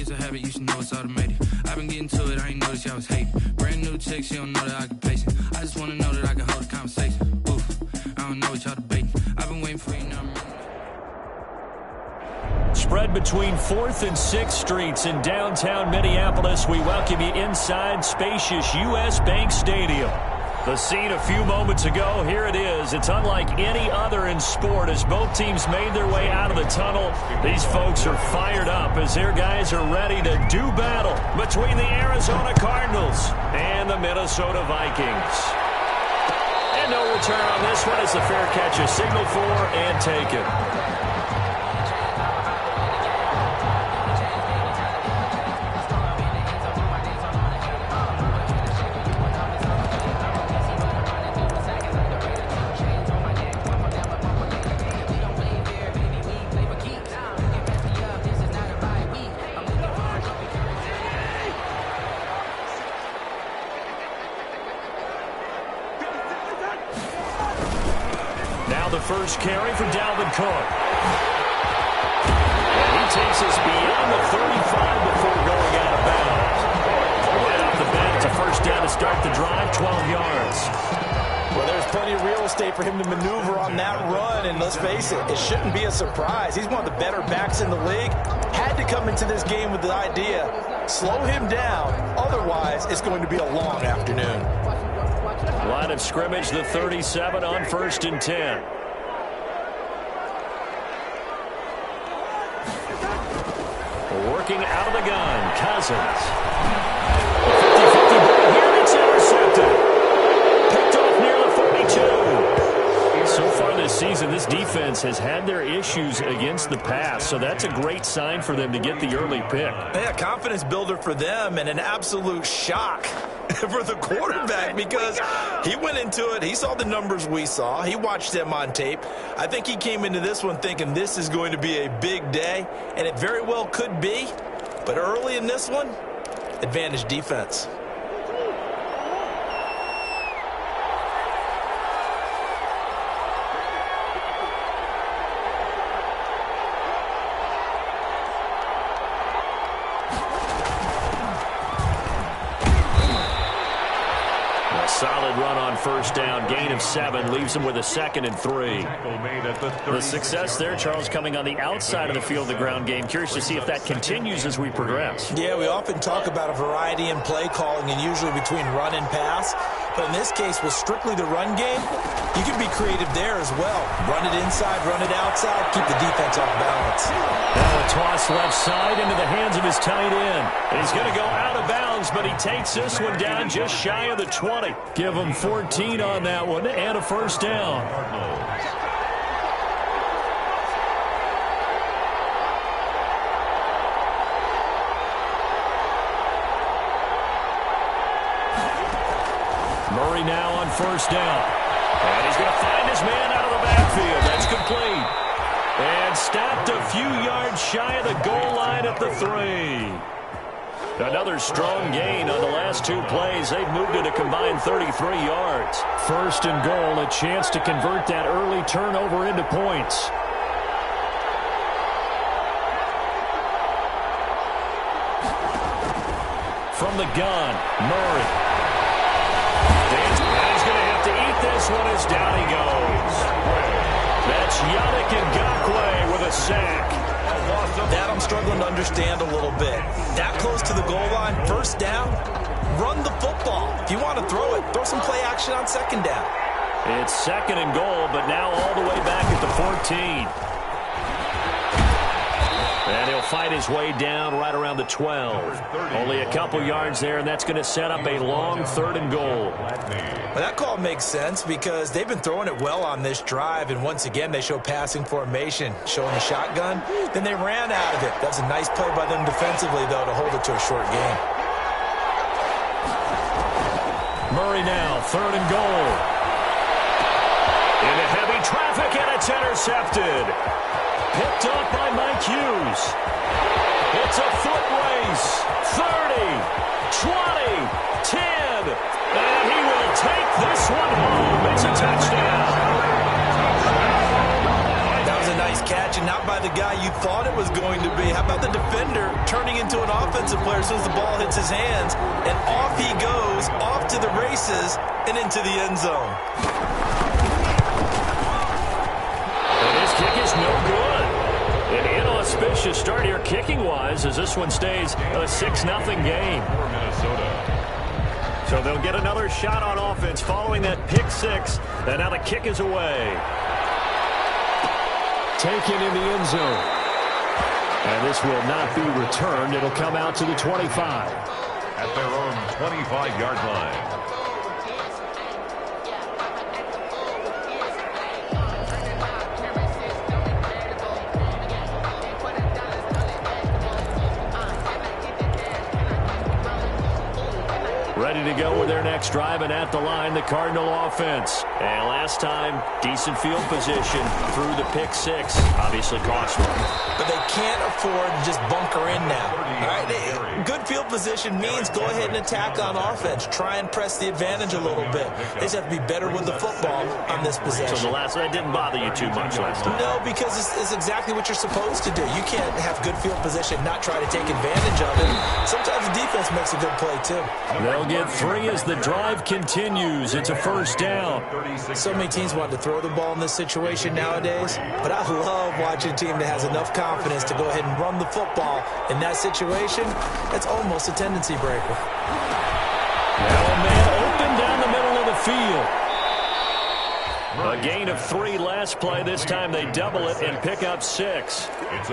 it's a habit, you should know it's automated. I've been getting to it, I ain't noticed y'all was hating. Brand new chick, she don't know that I can pace it. I just wanna know that I can hold a conversation. Oof, I don't know what y'all debating. I've been waiting for you now. Spread between 4th and 6th Streets in downtown Minneapolis. We welcome you inside spacious U.S. Bank Stadium. The scene a few moments ago, here it is. It's unlike any other in sport as both teams made their way out of the tunnel. These folks are fired up as their guys are ready to do battle between the Arizona Cardinals and the Minnesota Vikings. And no return on this one as the fair catch is signaled for and taken. First carry for Dalvin Cook. And he takes us beyond the 35 before going out of bounds. Right off the bat, it's a first down to start the drive, 12 yards. Well, there's plenty of real estate for him to maneuver on that run, and let's face it, it shouldn't be a surprise. He's one of the better backs in the league. Had to come into this game with the idea, slow him down, otherwise it's going to be a long afternoon. Line of scrimmage, the 37 on 1st and 10. Working out of the gun, Cousins. 50-50 ball here, and it's intercepted. Picked off near the 42. So far this season, this defense has had their issues against the pass, so that's a great sign for them to get the early pick. Yeah, confidence builder for them and an absolute shock for the quarterback because he went into it. He saw the numbers we saw. He watched them on tape. I think he came into this one thinking this is going to be a big day, and it very well could be. But early in this one, advantage defense. Solid run on first down. Gain of 7 leaves him with a 2nd and 3. The success there, Charles, coming on the outside of the field, the ground game. Curious to see if that continues as we progress. Yeah, we often talk about a variety in play calling and usually between run and pass. But in this case, with strictly the run game, you can be creative there as well. Run it inside, run it outside, keep the defense off balance. Now a toss left side into the hands of his tight end. And he's going to go out of bounds, but he takes this one down just shy of the 20. Give him 14 on that one and a first down. Murray now on first down. And he's going to find his man out of the backfield. That's complete. And stopped a few yards shy of the goal line at the 3. Another strong gain on the last 2 plays. They've moved it a combined 33 yards. First and goal, a chance to convert that early turnover into points. From the gun, Murray. He's going to have to eat this one as down he goes. That's Yannick Ngakoue with a sack. That I'm struggling to understand a little bit. That close to the goal line, first down, run the football. If you want to throw it, throw some play action on second down. It's 2nd and goal, but now all the way back at the 14. And he'll fight his way down right around the 12. Only a couple yards there, and that's going to set up a long 3rd and goal. Well, that call makes sense because they've been throwing it well on this drive, and once again they show passing formation, showing a shotgun. Then they ran out of it. That's a nice play by them defensively, though, to hold it to a short game. Murray now, 3rd and goal. Into heavy traffic, and it's intercepted. Picked up by Mike Hughes. It's a foot race. 30, 20, 10. And he will take this one home. It's a touchdown. That was a nice catch, and not by the guy you thought it was going to be. How about the defender turning into an offensive player as soon as the ball hits his hands, and off he goes, off to the races, and into the end zone. And his kick is no good. An inauspicious start here kicking-wise as this one stays a 6-0 game. So they'll get another shot on offense following that pick six. And now the kick is away. Taken in the end zone. And this will not be returned. It'll come out to the 25. At their own 25-yard line. Ready to go with their next drive, and at the line, the Cardinal offense. And last time, decent field position through the pick six. Obviously cost them. But they can't afford to just bunker in now. All right? Good field position means go ahead and attack on offense. Try and press the advantage a little bit. They just have to be better with the football on this possession. So that didn't bother you too much last time? No, because it's exactly what you're supposed to do. You can't have good field position, not try to take advantage of it. Sometimes the defense makes a good play, too. They'll get 3 as the drive continues. It's a first down. So many teams want to throw the ball in this situation nowadays, but I love watching a team that has enough confidence to go ahead and run the football. In that situation, it's almost a tendency breaker. Now a man open down the middle of the field. A gain of 3 last play. This time they double it and pick up 6.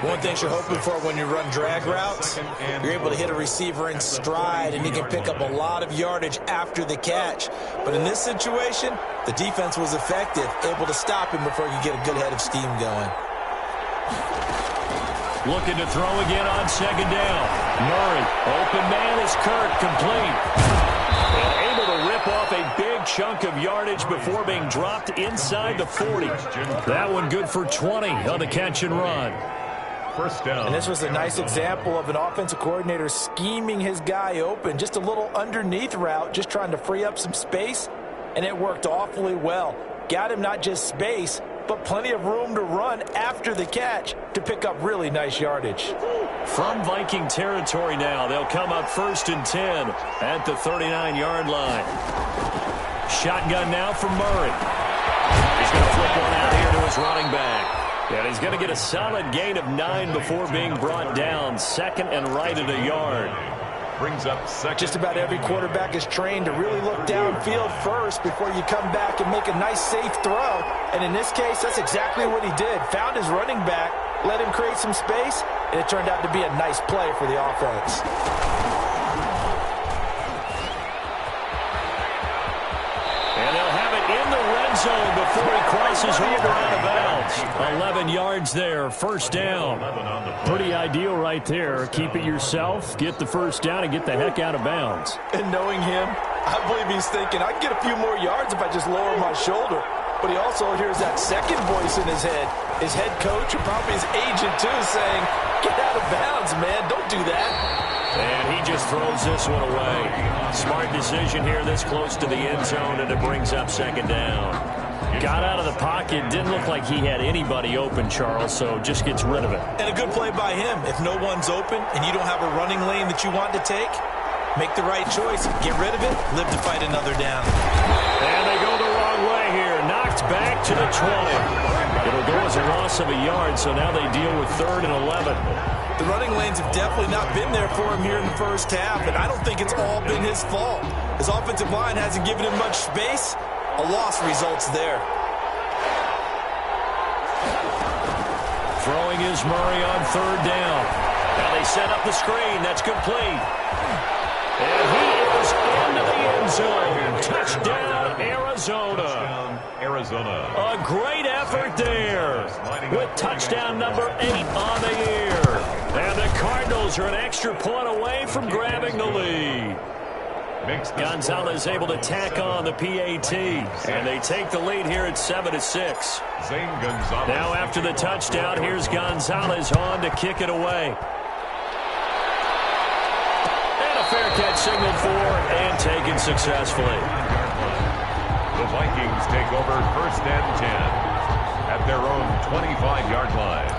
One thing you're hoping for when you run drag routes, you're able to hit a receiver in stride and he can pick up a lot of yardage after the catch. But in this situation, the defense was effective, able to stop him before you get a good head of steam going. Looking to throw again on second down. Murray, open man is Kirk, complete. And able to rip off a big chunk of yardage before being dropped inside the 40. That one good for 20 on the catch and run. First down. And this was a nice example of an offensive coordinator scheming his guy open. Just a little underneath route, just trying to free up some space, and it worked awfully well. Got him not just space, but plenty of room to run after the catch to pick up really nice yardage. From Viking territory now, they'll come up 1st and 10 at the 39-yard line. Shotgun now from Murray. He's going to flip one out here to his running back. And he's going to get a solid gain of 9 before being brought down. 2nd and right at a yard. Brings up second. Just about every quarterback is trained to really look downfield first before you come back and make a nice, safe throw. And in this case, that's exactly what he did. Found his running back, let him create some space, and it turned out to be a nice play for the offense. And they'll have it in the red zone before he crosses over out of bounds. 11 yards there, first down. Pretty ideal right there. Keep it yourself, get the first down, and get the heck out of bounds. And knowing him, I believe he's thinking, I can get a few more yards if I just lower my shoulder. But he also hears that second voice in his head. His head coach, or probably his agent too, saying, get out of bounds, man. Don't do that. And he just throws this one away. Smart decision here this close to the end zone, and it brings up second down. Got out of the pocket. Didn't look like he had anybody open, Charles, so just gets rid of it. And a good play by him. If no one's open and you don't have a running lane that you want to take, make the right choice. Get rid of it. Live to fight another down. And they go the wrong way here. Knocked back to the 20. It'll go as a loss of a yard, so now they deal with 3rd and 11. The running lanes have definitely not been there for him here in the first half, and I don't think it's all been his fault. His offensive line hasn't given him much space. A loss results there. Throwing is Murray on 3rd down. Now they set up the screen. That's complete. And he is into the end zone. Touchdown, Arizona. Arizona. A great effort there with touchdown number 8 on the year. And the Cardinals are an extra point away from grabbing the lead. Gonzalez able to tack on the PAT, and they take the lead here at 7-6. Zane Gonzalez. Now after the touchdown, here's Gonzalez on to kick it away. And a fair catch signaled for and taken successfully. The Vikings take over 1st and 10 at their own 25-yard line.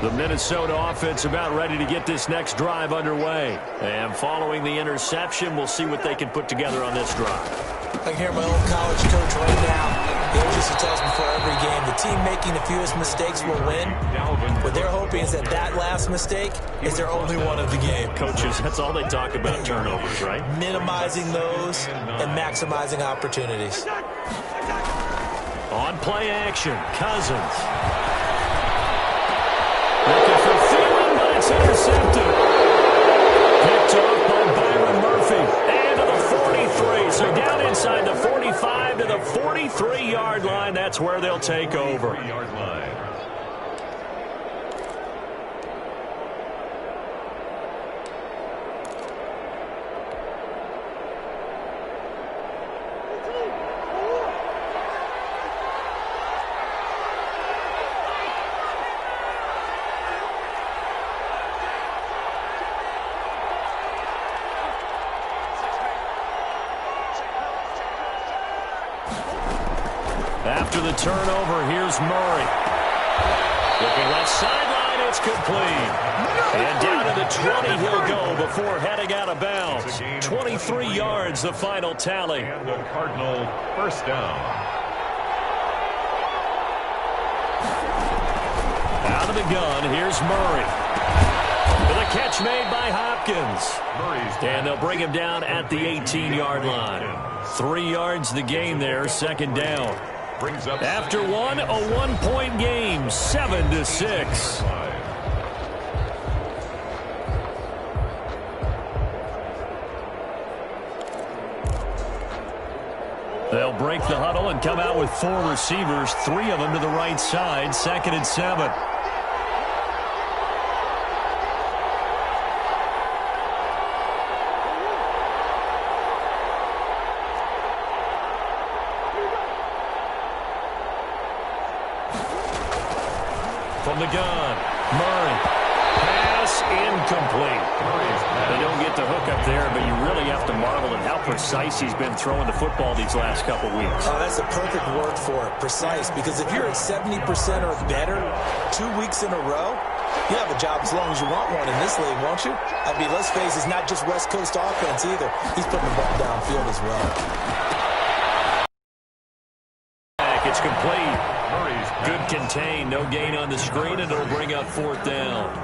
The Minnesota offense about ready to get this next drive underway. And following the interception, we'll see what they can put together on this drive. I can hear my old college coach right now. He always used to tell us before every game, the team making the fewest mistakes will win. What they're hoping is that that last mistake is their only one of the game. Coaches, that's all they talk about, turnovers, right? Minimizing those and maximizing opportunities. On play action, Cousins. Looking for Thielen, but it's intercepted. Picked off by Byron Murphy. And to the 43. So down inside the 45 to the 43-yard line. That's where they'll take over. After the turnover, here's Murray. Looking left sideline, it's complete. And down to the 20 he'll go before heading out of bounds. 23 yards, the final tally. And the Cardinal first down. Out of the gun, here's Murray. With a catch made by Hopkins. And they'll bring him down at the 18-yard line. 3 yards the gain there, second down. After one, a one-point game, 7-6. They'll break the huddle and come out with 4 receivers, 3 of them to the right side, 2nd and 7. From the gun, Murray. Pass incomplete. They don't get the hook up there, but you really have to marvel at how precise he's been throwing the football these last couple weeks. Oh, that's a perfect word for it, precise, because if you're at 70% or better 2 weeks in a row, you have a job as long as you want one in this league, won't you? I mean, let's face it, it's not just West Coast offense either. He's putting the ball downfield as well. It's complete. Good contain, no gain on the screen, and it'll bring up 4th down.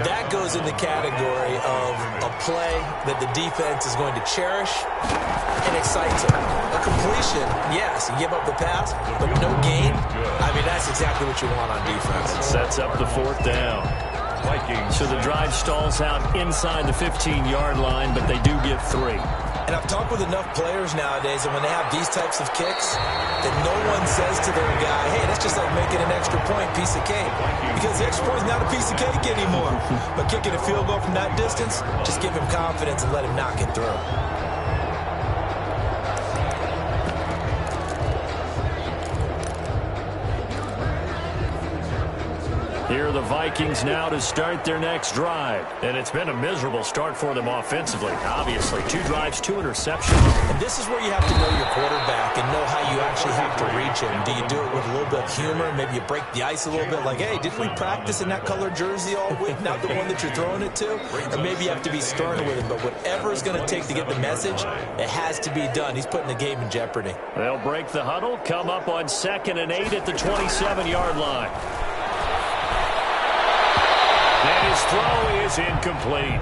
That goes in the category of a play that the defense is going to cherish and excites them. A completion, yes, you give up the pass, but no gain. I mean, that's exactly what you want on defense. Sets up the 4th down. So the drive stalls out inside the 15-yard line, but they do get 3. And I've talked with enough players nowadays, and when they have these types of kicks, that no one says to their guy, hey, that's just like making an extra point, piece of cake. Because the extra point is not a piece of cake anymore. But kicking a field goal from that distance, just give him confidence and let him knock it through. Here are the Vikings now to start their next drive. And it's been a miserable start for them offensively, obviously. 2 drives, 2 interceptions. And this is where you have to know your quarterback and know how you actually have to reach him. Do you do it with a little bit of humor? Maybe you break the ice a little bit like, hey, didn't we practice in that color jersey all week? Not the one that you're throwing it to? Or maybe you have to be stern with him. But whatever it's going to take to get the message, it has to be done. He's putting the game in jeopardy. They'll break the huddle, come up on 2nd and 8 at the 27-yard line. And his throw is incomplete.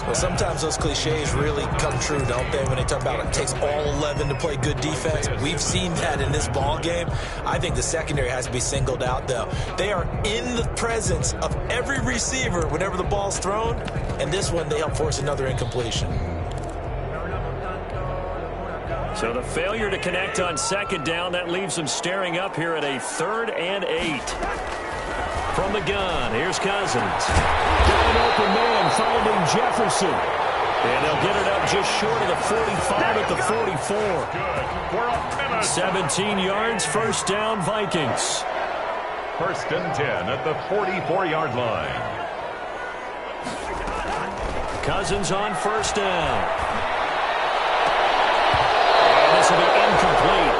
Well, sometimes those cliches really come true, don't they, when they talk about it takes all 11 to play good defense. We've seen that in this ball game. I think the secondary has to be singled out, though. They are in the presence of every receiver whenever the ball's thrown, and this one they help force another incompletion. So the failure to connect on 2nd down, that leaves them staring up here at a 3rd and 8. From the gun, here's Cousins. Got an open man following Jefferson. And they'll get it up just short of the 45 at the 44. 17 yards, 1st down, Vikings. 1st and 10 at the 44-yard line. Cousins on 1st down. And this will be incomplete.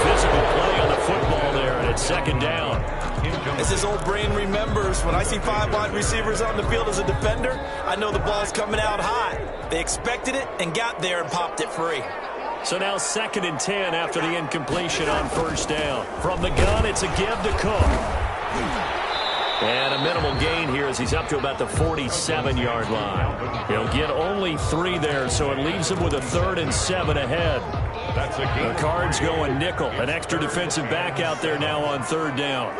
Physical play on the football there, and it's 2nd down. As his old brain remembers, when I see 5 wide receivers on the field as a defender, I know the ball's coming out high. They expected it and got there and popped it free. So now 2nd and 10 after the incompletion on 1st down. From the gun, it's a give to Cook. And a minimal gain here as he's up to about the 47-yard line. He'll get only 3 there, so it leaves him with a 3rd and 7 ahead. The Cards going nickel. An extra defensive back out there now on 3rd down.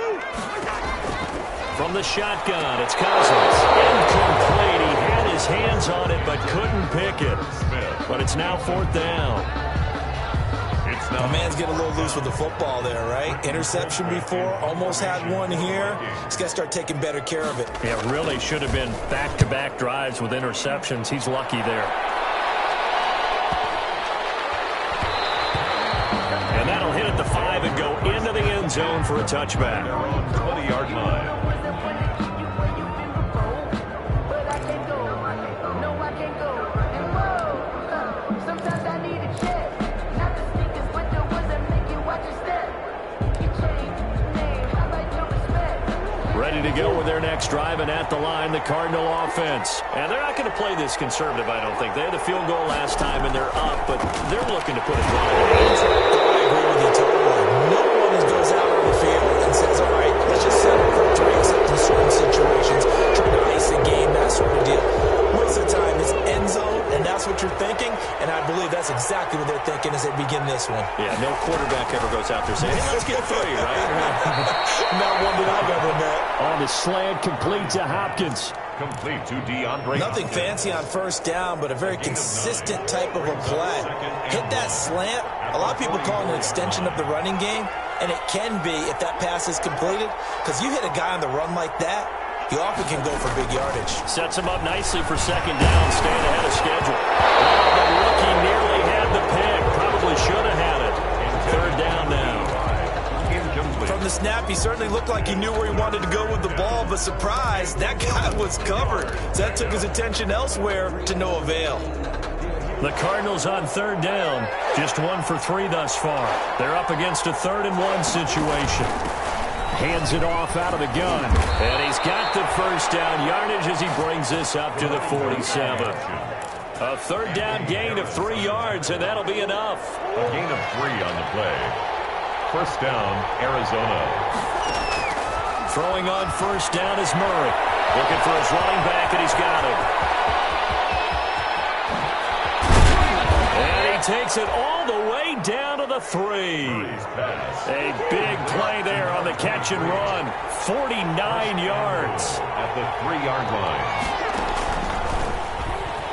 From the shotgun, it's Cousins. Incomplete. He had his hands on it but couldn't pick it. But it's now 4th down. My man's getting a little loose with the football there, right? Interception before, almost had one here. He's got to start taking better care of it. Yeah, really should have been back-to-back drives with interceptions. He's lucky there. And that'll hit at the 5 and go into the end zone for a touchback. 20-yard line. Ready to go with their next drive, and at the line, the Cardinal offense. And they're not going to play this conservative, I don't think. They had the field goal last time, and they're up, but they're looking to put a drive in. I agree with you totally. No one goes out on the field and says, all right, let's just settle for 3 except in certain situations, try to ice the game, that sort of deal. Most of the time, it's end zone, and that's what you're thinking, and I believe that's exactly what they're thinking as they begin this one. Yeah, no quarterback ever goes out there saying, hey, let's get 3, right? Not one that I've ever met. On the slant, complete to Hopkins. Complete to DeAndre. Nothing fancy on 1st down, but a very consistent type of a play. Hit that slant. A lot of people call it an extension of the running game, and it can be if that pass is completed, because you hit a guy on the run like that, he often can go for big yardage. Sets him up nicely for 2nd down, staying ahead of schedule. Oh, the rookie nearly had the pick. Probably should have had it. 3rd down now. From the snap, he certainly looked like he knew where he wanted to go with the ball, but surprise, that guy was covered. So that took his attention elsewhere to no avail. The Cardinals on 3rd down, just 1 for 3 thus far. They're up against a 3rd and 1 situation. Hands it off out of the gun, and he's got the 1st down yardage as he brings this up to the 47. A 3rd down gain of 3 yards, and that'll be enough. A gain of 3 on the play. 1st down, Arizona. Throwing on 1st down is Murray. Looking for his running back, and he's got him. And he takes it all the way down to the 3. A big play there on the catch and run. 49 yards. At the 3-yard line.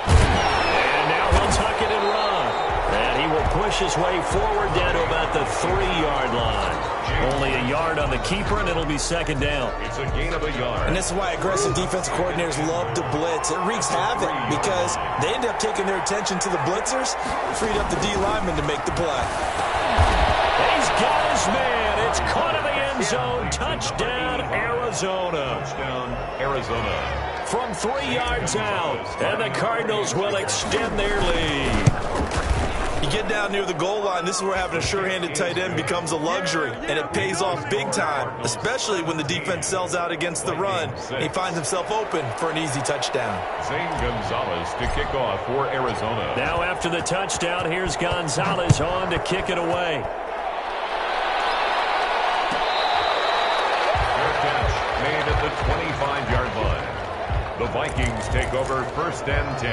And now he'll tuck it and run. And he will push his way forward down to about the 3-yard line. Only a yard on the keeper, and it'll be 2nd down. It's a gain of a yard. And this is why aggressive defensive coordinators love to blitz. It wreaks havoc because they end up taking their attention to the blitzers, freed up the D lineman to make the play. He's got his man. It's caught in the end zone. Touchdown, Arizona. Touchdown, Arizona. From 3 yards out, and the Cardinals will extend their lead. You get down near the goal line, this is where having a sure-handed tight end becomes a luxury, and it pays off big time, especially when the defense sells out against the run, and he finds himself open for an easy touchdown. Zane Gonzalez to kick off for Arizona. Now after the touchdown, here's Gonzalez on to kick it away. Fair catch made at the 25-yard line. The Vikings take over 1st and 10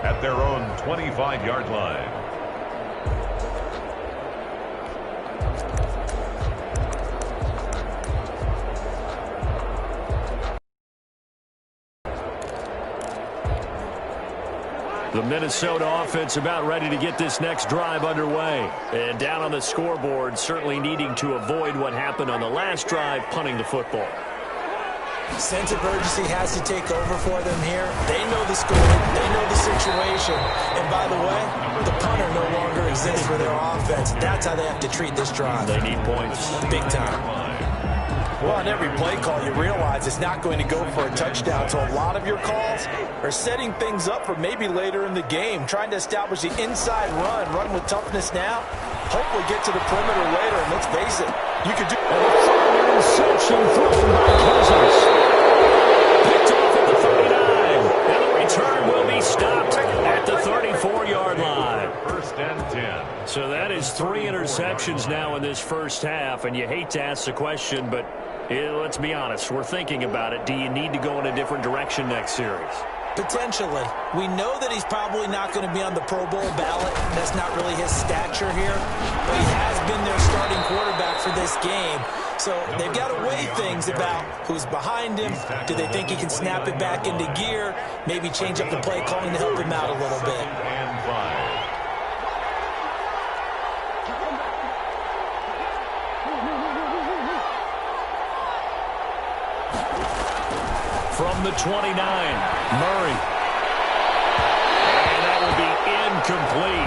at their own 25-yard line. The Minnesota offense about ready to get this next drive underway. And down on the scoreboard, certainly needing to avoid what happened on the last drive, punting the football. Sense of urgency has to take over for them here. They know the score. They know the situation. And by the way, the punter no longer exists for their offense. That's how they have to treat this drive. They need points. Big time. Well, on every play call, you realize it's not going to go for a touchdown. So a lot of your calls are setting things up for maybe later in the game, trying to establish the inside run with toughness now. Hopefully get to the perimeter later, and let's face it, you could do Interception thrown by Cousins. Picked off at the 39. And the return will be stopped at the 34-yard line. First and 10. So that is 3 interceptions now in this first half. And you hate to ask the question, but let's be honest. We're thinking about it. Do you need to go in a different direction next series? Potentially. We know that he's probably not going to be on the Pro Bowl ballot. That's not really his stature here. But he has been their starting quarterback for this game. So they've got to weigh things about who's behind him. Do they think he can snap it back into gear? Maybe change up the play calling to help him out a little bit. And 5. From the 29, Murray. And that will be incomplete.